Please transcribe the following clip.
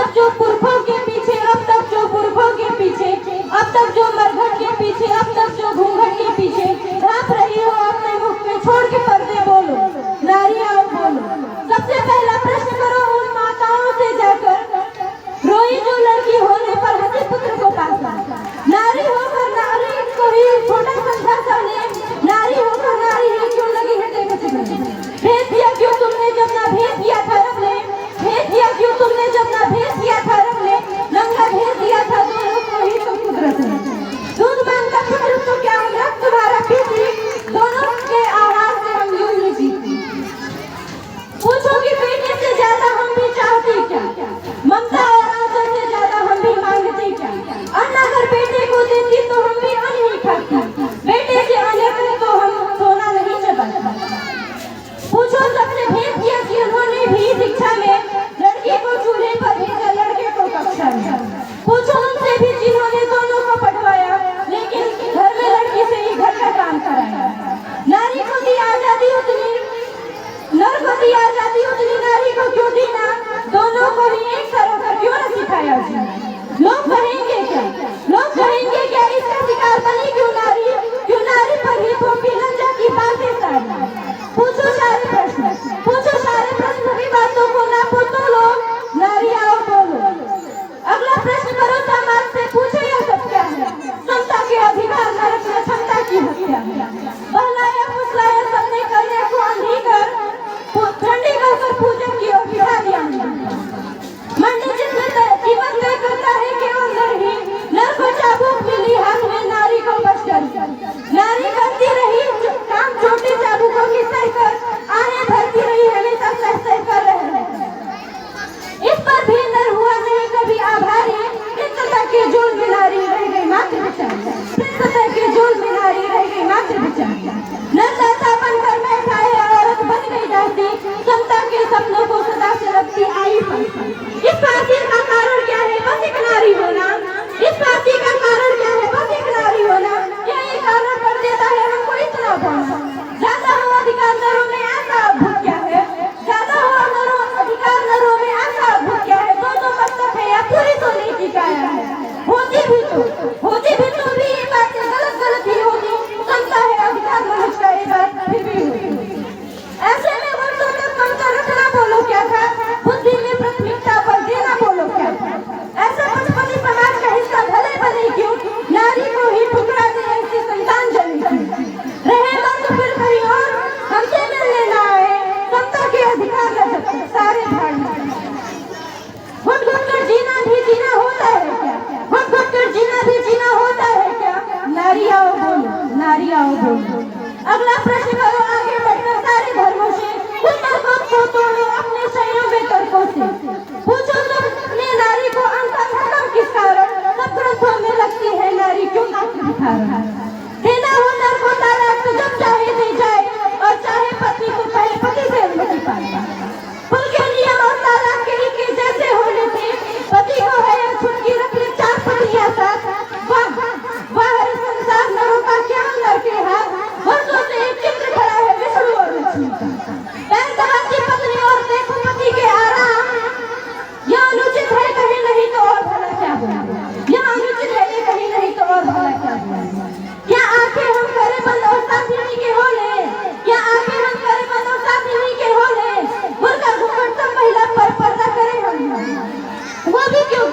तक जो पुरखों के पीछे, अब तक जो पुरखों के पीछे, अब तक जो मरघट के पीछे, अब तक जो घूंघट के पीछे ढांप रही हो अपने मुख में, छोड़ के पर्दे बोलो, नारी आओ बोलो। सबसे पहला प्रश्न करो उन माताओं से जाकर, रोई जो लड़की होने पर हंसी पुत्र को पासा। नारी होकर नारी को ही छोटा समझा सबने, नारी होकर नारी ही क्यों लगी है देखने। भेज दिया क्यों तुमने जब ना भेज दिया था रब ने, भेज दिया क्यों तुमने जब ना भेज दिया था रब ने, नंगा भेज दिया था दोनों को ही तो कुदरत ने। दूध मांगता पुत्र तो क्या रक्त तुम्हारा पीती, दोनों के आहार से हम यूं ही जीती। पूछो कि बेटे से ज्यादा हम भी चाहते क्या, ममता और आदर से ज्यादा हम भी मांगते क्या। अन्न अगर बेटे को देती तो हम भी अन्न ही खाती, बेटे से अलग तो हम सोना नहीं चबाते। पूछो सबने भेज दिया कि उन्होंने भी शिक्षा में लड़की को चूल्हे पर भेजा, लड़के को कक्षा में। पूछो उनसे भी जिन्होंने दोनों को पढ़वाया, लेकिन घर में लड़की से ही घर का काम कराया। नारी को दी आजादी उतनी, नर को दी आजादी उतनी, नारी को क्यों दी ना, दोनों को ही एक तरह का क्यों न सिखाया जी। लोग कहेंगे क्या, लोग कहेंगे क्या इसका शिकार बनी क्यों नारी, क्यों नारी पर ही थोपी लज्जा की बातें सारी। पूछो सारे प्रश्न, पूछो सारे प्रश्न की बातों को ना पूछो लोग, नारी आओ बोलो। अगला प्रश्न करो समाज से, पूछो यह सब क्या है, समता के अधिकार न रखना क्षमता की हत्या है। बहलाया फुसलाया सबने कन्या को अंधी कर, ठंडी कर पूजन की ओर बिठा दिया। मंडी जिसमें कीमत तय करता है केवल नर ही, नर को चाबुक मिली हाथ में, नारी को बस्तर। नारी करती रही काम छोटे चाबुकों की सहकर, आहें भरती रही हमेशा सह कर रहे। इस पर भी नर हुआ नहीं कभी आभारी, इज्जत के जोल में नारी रह गई मात्र बेचारी, इज्जत के जोल में नारी रह गई मात्र बेचारी। नर दाता बनकर बैठा है, औरत बन गई दासी, समता के सपनों को सदा से रखती आई फांसी। इस फांसी का कारण क्या है, बस एक नारी होना। इस फांसी का कारण क्या है, बस एक नारी होना। यही कारण कर देता है हमको इतना बोलना। ज्यादा हो अधिकार नरों में ऐसा अद्भुत क्या है, ज्यादा हो अधिकार नरों में ऐसा अद्भुत क्या है। तो मतलब है या पूरी तो नहीं टिकाया है, होती भी तो भी ये बातें गलत ही होती। समता है अधिकार मनुष्य का ये बात फिर भी होती। ऐसे में वर्षों तक ममता रखना बोलो क्या था, बुद्धि में प्राथमिकता पर देना बोलो क्या था। ऐसा पचपनी समाज का हिस्सा भले भले क्यों, नारी को ही ठुकरा दे ऐसी संतान जन्म रहे मर्द फिर कहीं और हमसे मिलने ना आए। समता के अधिकार न जब तक सारे भाड़ घुट घुट कर जीना भी जीना होता है क्या, घुट घुट कर जीना भी जीना होता है क्या। नारी आओ बोलो, नारी आओ बोलो। अगला प्रश्न करो आगे बढ़कर सारे धर्मों से, उन तर्कों को तोड़ो अपने संयम में तर्कों से। पूछो तुमने नारी को अंतर खत्म किस कारण, सब ग्रंथों में लगती है नारी क्यों आंख दिखा रहा है। देना हो नर को तालाक तो जब चाहे दे जाए, और चाहे पति तो पहले पति से अनुमति पाए। कुल के नियम और तालाक के जैसे होने थे, पति को है या छुटकी रख ले 4 पतियां साथ। बाहर संसार नरों का क्या नर के हाथ, वर्षों से एक चित्र खड़ा है विष्णु और लक्ष्मी का। पैर दबाती पत्नी और देखो पति के आराम, यह अनुचित है कहीं नहीं तो और भला क्या बोले, यह अनुचित है कहीं नहीं तो और भला क्या बोले। क्या आंखें हम करे बंद और साथी के होले, क्या आंखें हम करे बंद और साथी के होले। बुर्का घूंघट सब महिला पर पर्दा करे हम, वो भी क्यों